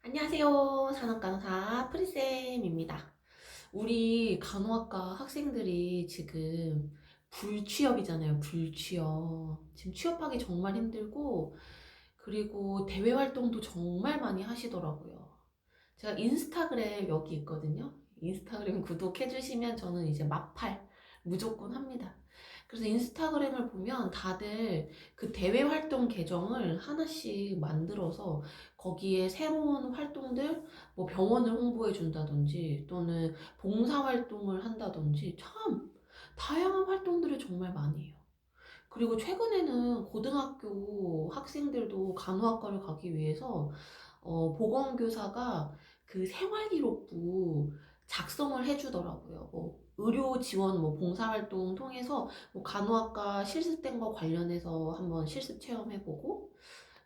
안녕하세요. 산업간호사 프리쌤입니다. 우리 간호학과 학생들이 지금 불취업이잖아요. 불취업. 지금 취업하기 정말 힘들고, 그리고 대외 활동도 정말 많이 하시더라고요. 제가 인스타그램 여기 있거든요. 인스타그램 구독해주시면 저는 이제 마팔 무조건 합니다. 그래서 인스타그램을 보면 다들 그 대외 활동 계정을 하나씩 만들어서 거기에 새로운 활동들, 뭐 병원을 홍보해 준다든지 또는 봉사 활동을 한다든지 참 다양한 활동들을 정말 많이 해요. 그리고 최근에는 고등학교 학생들도 간호학과를 가기 위해서 보건교사가 그 생활기록부 작성을 해주더라고요. 뭐 의료 지원, 뭐 봉사활동 통해서 뭐 간호학과 실습된 거 관련해서 한번 실습 체험해보고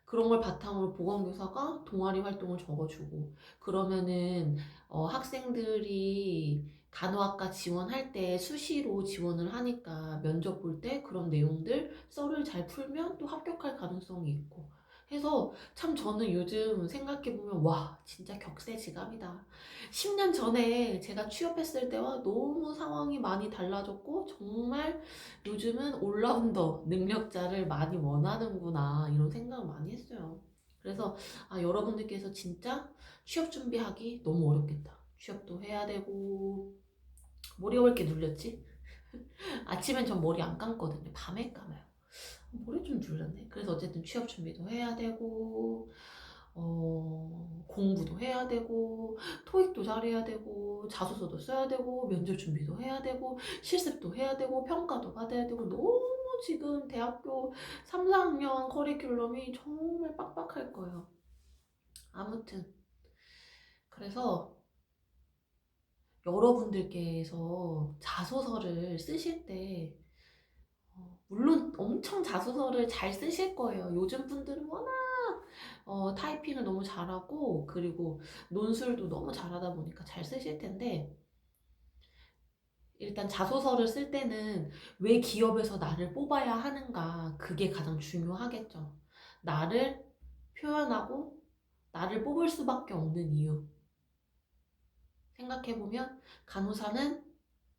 그런 걸 바탕으로 보건교사가 동아리 활동을 적어주고 그러면은 학생들이 간호학과 지원할 때 수시로 지원을 하니까 면접 볼 때 그런 내용들 썰을 잘 풀면 또 합격할 가능성이 있고 해서 참 저는 요즘 생각해보면 와 진짜 격세지감이다. 10년 전에 제가 취업했을 때와 너무 상황이 많이 달라졌고 정말 요즘은 올라운더 능력자를 많이 원하는구나 이런 생각을 많이 했어요. 그래서 여러분들께서 진짜 취업 준비하기 너무 어렵겠다. 취업도 해야 되고 머리 왜 이렇게 눌렸지? 아침엔 전 머리 안 감거든요. 밤에 감아요. 머리 좀 눌렸네. 그래서 어쨌든 취업 준비도 해야 되고 공부도 해야 되고 토익도 잘해야 되고 자소서도 써야 되고 면접 준비도 해야 되고 실습도 해야 되고 평가도 받아야 되고 너무 지금 대학교 3, 4학년 커리큘럼이 정말 빡빡할 거예요. 아무튼 그래서 여러분들께서 자소서를 쓰실 때 물론 엄청 자소서를 잘 쓰실 거예요. 요즘 분들은 워낙 타이핑을 너무 잘하고 그리고 논술도 너무 잘하다 보니까 잘 쓰실 텐데 일단 자소서를 쓸 때는 왜 기업에서 나를 뽑아야 하는가 그게 가장 중요하겠죠. 나를 표현하고 나를 뽑을 수밖에 없는 이유 생각해보면 간호사는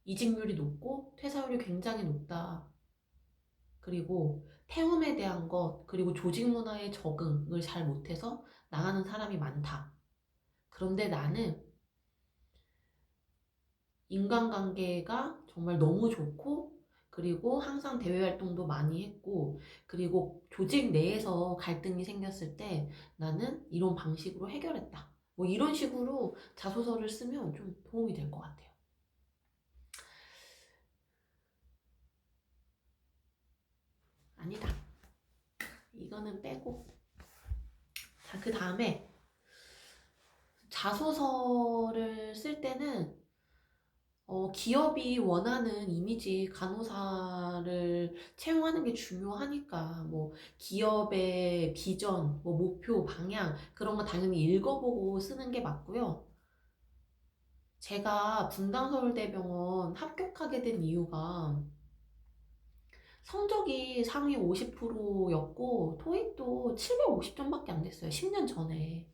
이직률이 높고 퇴사율이 굉장히 높다. 그리고 태움에 대한 것, 그리고 조직 문화에 적응을 잘 못해서 나가는 사람이 많다. 그런데 나는 인간관계가 정말 너무 좋고, 그리고 항상 대외 활동도 많이 했고, 그리고 조직 내에서 갈등이 생겼을 때 나는 이런 방식으로 해결했다. 뭐 이런 식으로 자소서를 쓰면 좀 도움이 될 것 같아요. 아니다. 이거는 빼고. 자, 그 다음에 자소서를 쓸 때는 기업이 원하는 이미지 간호사를 채용하는 게 중요하니까 뭐 기업의 비전, 뭐 목표, 방향 그런 거 당연히 읽어보고 쓰는 게 맞고요. 제가 분당서울대병원 합격하게 된 이유가 성적이 상위 50%였고 토익도 750점밖에 안 됐어요. 10년 전에.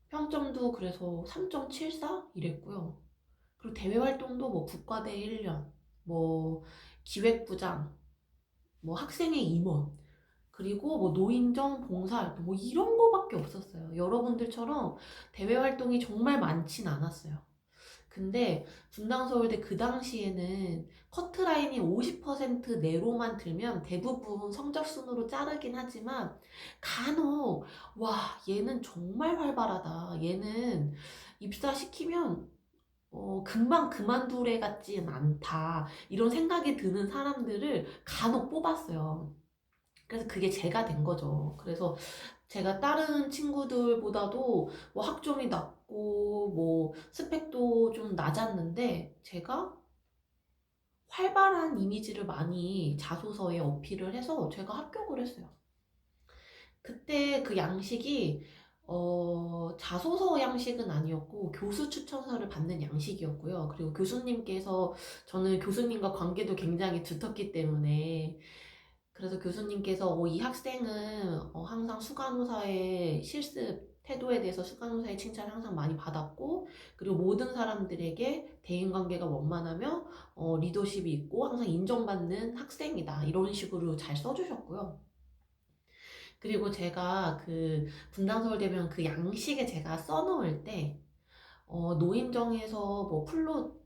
평점도 그래서 3.74 이랬고요. 그리고 대외 활동도 뭐 국가대 1년, 뭐 기획부장, 뭐 학생의 임원, 그리고 뭐 노인정 봉사활동 뭐 이런 거밖에 없었어요. 여러분들처럼 대외 활동이 정말 많진 않았어요. 근데 분당서울대 그 당시에는 커트라인이 50% 내로만 들면 대부분 성적순으로 자르긴 하지만 간혹 와 얘는 정말 활발하다. 얘는 입사시키면 금방 그만둘 애 같진 않다. 이런 생각이 드는 사람들을 간혹 뽑았어요. 그래서 그게 제가 된 거죠. 그래서 제가 다른 친구들보다도 뭐 학점이 낮고 뭐 스펙도 좀 낮았는데 제가 활발한 이미지를 많이 자소서에 어필을 해서 제가 합격을 했어요. 그때 그 양식이 자소서 양식은 아니었고 교수 추천서를 받는 양식이었고요. 그리고 교수님께서 저는 교수님과 관계도 굉장히 두텁기 때문에 그래서 교수님께서 이 학생은 항상 수간호사에 실습 태도에 대해서 간호사의 칭찬을 항상 많이 받았고, 그리고 모든 사람들에게 대인관계가 원만하며 리더십이 있고 항상 인정받는 학생이다, 이런 식으로 잘 써주셨고요. 그리고 제가 그 분당서울대병원 그 양식에 제가 써놓을 때 노인정에서 뭐 플룻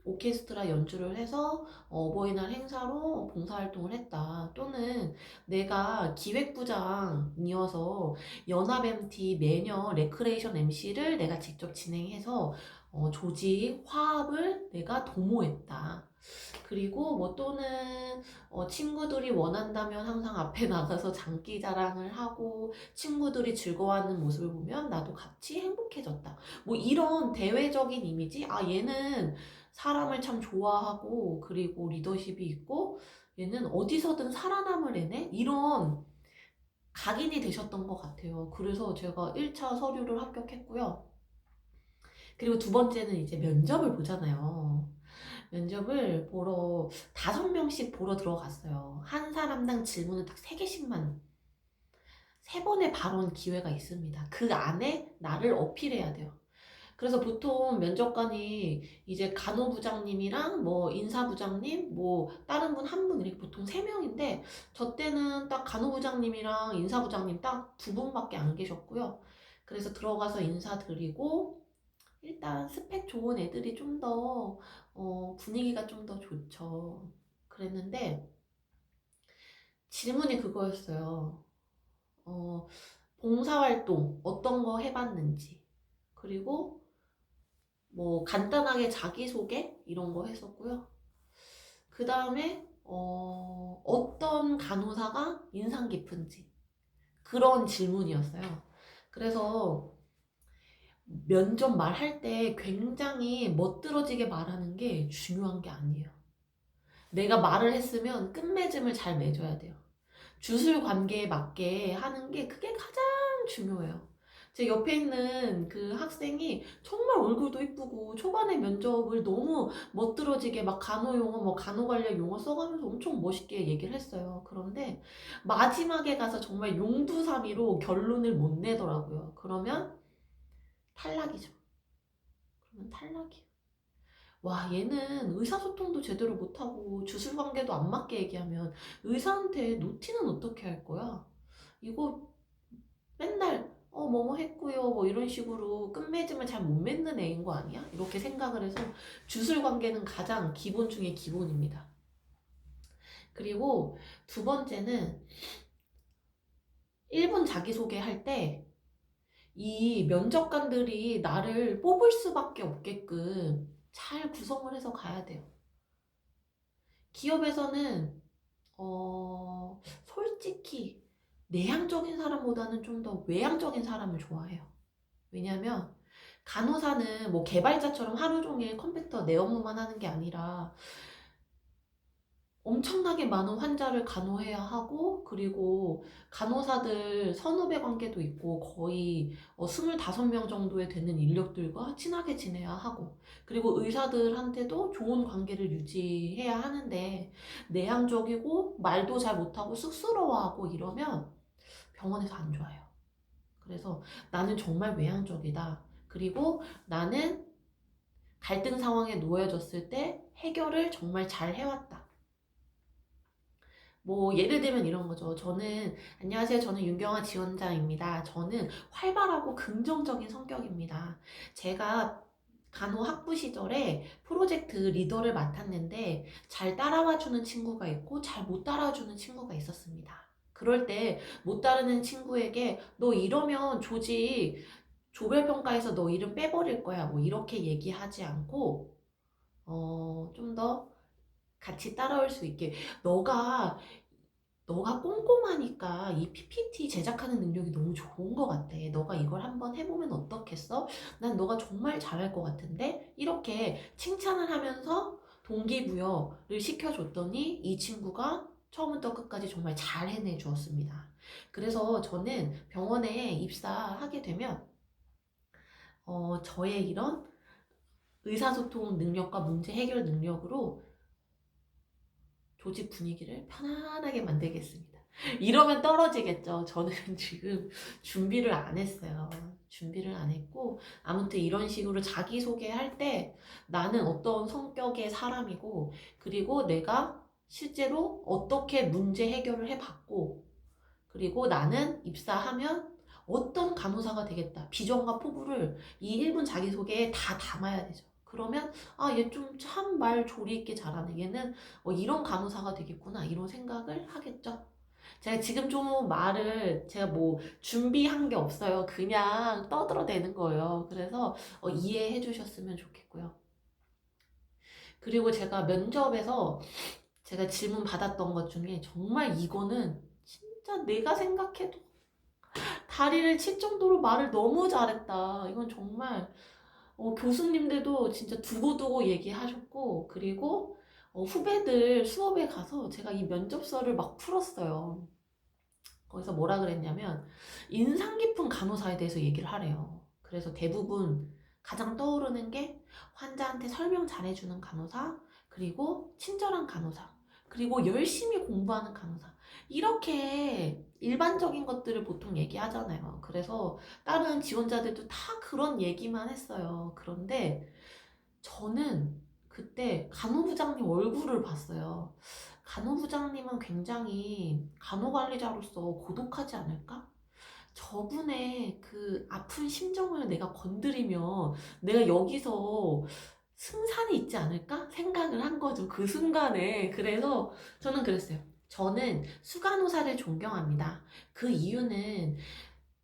오케스트라 연주를 해서 어버이날 행사로 봉사활동을 했다, 또는 내가 기획부장이어서 연합 MT 매년 레크레이션 MC를 내가 직접 진행해서 조직 화합을 내가 도모했다. 그리고 뭐 또는 친구들이 원한다면 항상 앞에 나가서 장기 자랑을 하고 친구들이 즐거워하는 모습을 보면 나도 같이 행복해졌다. 뭐 이런 대외적인 이미지, 아 얘는 사람을 참 좋아하고 그리고 리더십이 있고 얘는 어디서든 살아남을 애네, 이런 각인이 되셨던 것 같아요. 그래서 제가 1차 서류를 합격했고요. 그리고 두 번째는 이제 면접을 보잖아요. 면접을 보러 5명씩 보러 들어갔어요. 한 사람당 질문을 딱 3개씩만, 3번의 발언 기회가 있습니다. 그 안에 나를 어필해야 돼요. 그래서 보통 면접관이 이제 간호부장님이랑 뭐 인사부장님, 뭐 다른 분 한 분, 이렇게 보통 3명인데 저 때는 딱 간호부장님이랑 인사부장님 딱 2분밖에 안 계셨고요. 그래서 들어가서 인사드리고, 일단 스펙 좋은 애들이 좀 더 분위기가 좀 더 좋죠. 그랬는데 질문이 그거였어요. 봉사활동 어떤 거 해봤는지, 그리고 뭐 간단하게 자기소개 이런 거 했었고요. 그 다음에 어떤 간호사가 인상 깊은지, 그런 질문이었어요. 그래서 면접 말할 때 굉장히 멋들어지게 말하는 게 중요한 게 아니에요. 내가 말을 했으면 끝맺음을 잘 맺어야 돼요. 주술 관계에 맞게 하는 게 그게 가장 중요해요. 제 옆에 있는 그 학생이 정말 얼굴도 이쁘고 초반에 면접을 너무 멋들어지게 막 간호용어, 뭐 간호관련 용어 써가면서 엄청 멋있게 얘기를 했어요. 그런데 마지막에 가서 정말 용두사미로 결론을 못 내더라고요. 그러면 탈락이죠. 그러면 탈락이에요. 와, 얘는 의사소통도 제대로 못하고 주술관계도 안 맞게 얘기하면 의사한테 노티는 어떻게 할 거야? 이거 맨날 뭐뭐 했고요 뭐 이런 식으로 끝맺음을 잘 못 맺는 애인 거 아니야? 이렇게 생각을 해서 주술관계는 가장 기본 중에 기본입니다. 그리고 두 번째는 1분 자기소개 할 때 이 면접관들이 나를 뽑을 수밖에 없게끔 잘 구성을 해서 가야 돼요. 기업에서는 솔직히 내향적인 사람보다는 좀 더 외향적인 사람을 좋아해요. 왜냐면 간호사는 뭐 개발자처럼 하루 종일 컴퓨터 내 업무만 하는 게 아니라 엄청나게 많은 환자를 간호해야 하고, 그리고 간호사들 선후배 관계도 있고 거의 25명 정도에 되는 인력들과 친하게 지내야 하고, 그리고 의사들한테도 좋은 관계를 유지해야 하는데 내향적이고 말도 잘 못하고 쑥스러워하고 이러면 병원에서 안 좋아요. 그래서 나는 정말 외향적이다. 그리고 나는 갈등 상황에 놓여졌을 때 해결을 정말 잘 해왔다. 뭐 예를 들면 이런 거죠. 안녕하세요. 저는 윤경아 지원자입니다. 저는 활발하고 긍정적인 성격입니다. 제가 간호학부 시절에 프로젝트 리더를 맡았는데 잘 따라와주는 친구가 있고 잘 못 따라와주는 친구가 있었습니다. 그럴 때 못 따르는 친구에게 너 이러면 조별평가에서 너 이름 빼버릴 거야, 뭐 이렇게 얘기하지 않고 좀 더 같이 따라올 수 있게, 너가 꼼꼼하니까 이 PPT 제작하는 능력이 너무 좋은 것 같아. 너가 이걸 한번 해보면 어떻겠어? 난 너가 정말 잘할 것 같은데? 이렇게 칭찬을 하면서 동기부여를 시켜줬더니 이 친구가 처음부터 끝까지 정말 잘 해내 주었습니다. 그래서 저는 병원에 입사하게 되면 저의 이런 의사소통 능력과 문제 해결 능력으로 조직 분위기를 편안하게 만들겠습니다. 이러면 떨어지겠죠. 저는 지금 준비를 안 했어요. 준비를 안 했고, 아무튼 이런 식으로 자기소개할 때 나는 어떤 성격의 사람이고, 그리고 내가 실제로 어떻게 문제 해결을 해봤고, 그리고 나는 입사하면 어떤 간호사가 되겠다. 비전과 포부를 이 1분 자기소개에 다 담아야 되죠. 그러면 아, 얘 좀 참 말 조리 있게 잘하네. 얘는 이런 간호사가 되겠구나. 이런 생각을 하겠죠. 제가 지금 좀 말을 제가 뭐 준비한 게 없어요. 그냥 떠들어대는 거예요. 그래서 이해해 주셨으면 좋겠고요. 그리고 제가 면접에서 제가 질문 받았던 것 중에 정말 이거는 진짜 내가 생각해도 다리를 칠 정도로 말을 너무 잘했다. 이건 정말 교수님들도 진짜 두고두고 얘기하셨고, 그리고 후배들 수업에 가서 제가 이 면접서를 막 풀었어요. 거기서 뭐라 그랬냐면 인상 깊은 간호사에 대해서 얘기를 하래요. 그래서 대부분 가장 떠오르는 게 환자한테 설명 잘해주는 간호사, 그리고 친절한 간호사, 그리고 열심히 공부하는 간호사. 이렇게 일반적인 것들을 보통 얘기하잖아요. 그래서 다른 지원자들도 다 그런 얘기만 했어요. 그런데 저는 그때 간호부장님 얼굴을 봤어요. 간호부장님은 굉장히 간호관리자로서 고독하지 않을까? 저분의 그 아픈 심정을 내가 건드리면 내가 여기서 승산이 있지 않을까? 생각을 한 거죠. 그 순간에. 그래서 저는 그랬어요. 저는 수간호사를 존경합니다. 그 이유는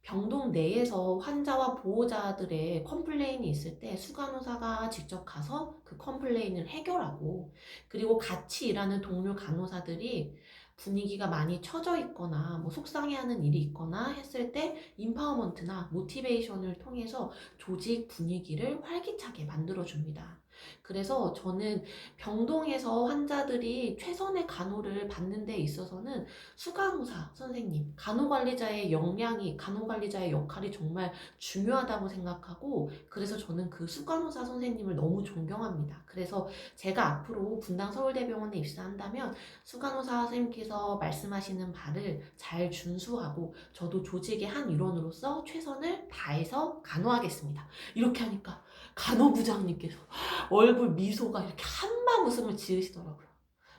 병동 내에서 환자와 보호자들의 컴플레인이 있을 때 수간호사가 직접 가서 그 컴플레인을 해결하고, 그리고 같이 일하는 동료 간호사들이 분위기가 많이 처져 있거나 뭐 속상해하는 일이 있거나 했을 때 임파워먼트나 모티베이션을 통해서 조직 분위기를 활기차게 만들어줍니다. 그래서 저는 병동에서 환자들이 최선의 간호를 받는 데 있어서는 수간호사 선생님, 간호관리자의 역량이, 간호관리자의 역할이 정말 중요하다고 생각하고, 그래서 저는 그 수간호사 선생님을 너무 존경합니다. 그래서 제가 앞으로 분당 서울대병원에 입사한다면 수간호사 선생님께서 말씀하시는 바를 잘 준수하고 저도 조직의 한 일원으로서 최선을 다해서 간호하겠습니다. 이렇게 하니까 간호부장님께서 얼굴 미소가 이렇게 한방 웃음을 지으시더라고요.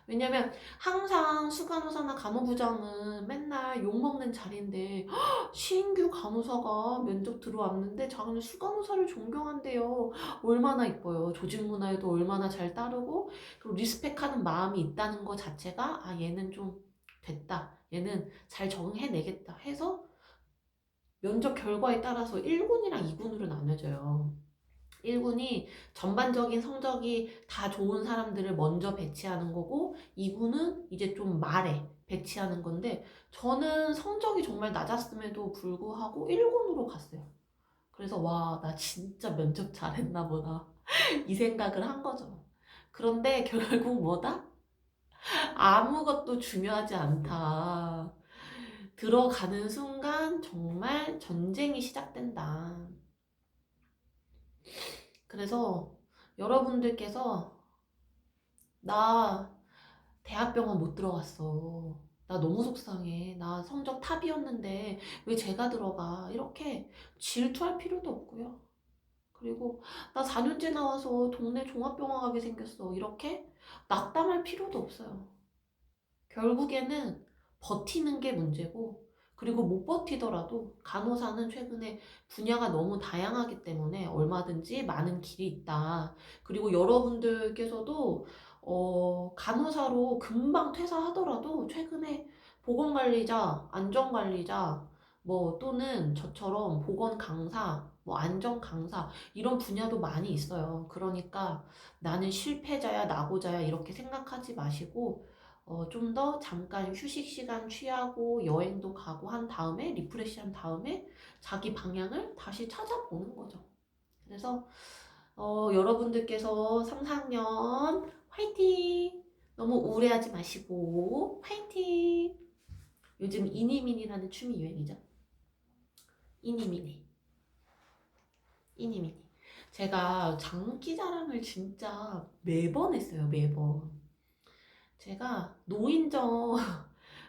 왜냐면 항상 수간호사나 간호부장은 맨날 욕먹는 자리인데 신규 간호사가 면접 들어왔는데 자기는 수간호사를 존경한대요. 얼마나 이뻐요. 조직 문화에도 얼마나 잘 따르고, 그리고 리스펙하는 마음이 있다는 것 자체가 아, 얘는 좀 됐다. 얘는 잘 적응해내겠다 해서 면접 결과에 따라서 1군이랑 2군으로 나눠져요. 1군이 전반적인 성적이 다 좋은 사람들을 먼저 배치하는 거고, 2군은 이제 좀 말에 배치하는 건데, 저는 성적이 정말 낮았음에도 불구하고 1군으로 갔어요. 그래서 와, 나 진짜 면접 잘했나 보다. 이 생각을 한 거죠. 그런데 결국 뭐다? 아무것도 중요하지 않다. 들어가는 순간 정말 전쟁이 시작된다. 그래서 여러분들께서 나 대학병원 못 들어갔어. 나 너무 속상해. 나 성적 탑이었는데 왜 제가 들어가? 이렇게 질투할 필요도 없고요. 그리고 나 4년제 나와서 동네 종합병원 가게 생겼어. 이렇게 낙담할 필요도 없어요. 결국에는 버티는 게 문제고, 그리고 못 버티더라도 간호사는 최근에 분야가 너무 다양하기 때문에 얼마든지 많은 길이 있다. 그리고 여러분들께서도 간호사로 금방 퇴사하더라도 최근에 보건관리자, 안전관리자, 뭐 또는 저처럼 보건 강사, 뭐 안전 강사 이런 분야도 많이 있어요. 그러니까 나는 실패자야, 낙오자야 이렇게 생각하지 마시고 좀 더 잠깐 휴식 시간 취하고 여행도 가고 한 다음에 리프레시 한 다음에 자기 방향을 다시 찾아보는 거죠. 그래서 여러분들께서 3, 4학년 화이팅! 너무 우울해하지 마시고 화이팅! 요즘 이니미니라는 춤이 유행이죠. 이니미니. 이니미니. 제가 장기 자랑을 진짜 매번 했어요. 매번. 제가 노인정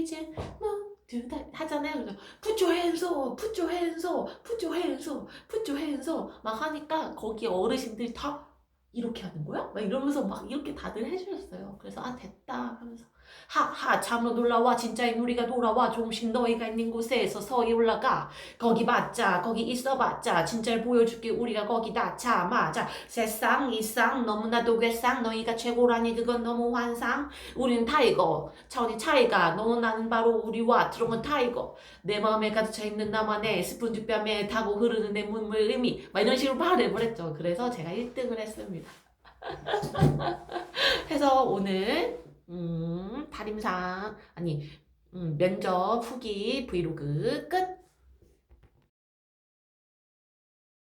이제 모두 다 하잖아요. 그래서 put your hands up, put your hands up, put your hands up, put your hands up 막 하니까 거기 어르신들이 다 이렇게 하는 거야? 막 이러면서 막 이렇게 다들 해주셨어요. 그래서 아 됐다 하면서 하하 참으로 놀라와 진짜의 누리가 돌아와 조금씩 너희가 있는 곳에서 서히 올라가 거기 봤자 거기 있어봤자 진짜를 보여줄게 우리가 거기다 자마자 세상 이상 너무나도 괴상 너희가 최고라니 그건 너무 환상 우리는 타이거 차원의 차이가 너는 나는 바로 우리와 트롱은 타이거 내 마음에 가득 차 있는 나만의 스펀지 뺨에 타고 흐르는 내 눈물 의미 막 이런 식으로 발음을 했죠. 그래서 제가 1등을 했습니다. 그래서 오늘 면접 후기 브이로그 끝!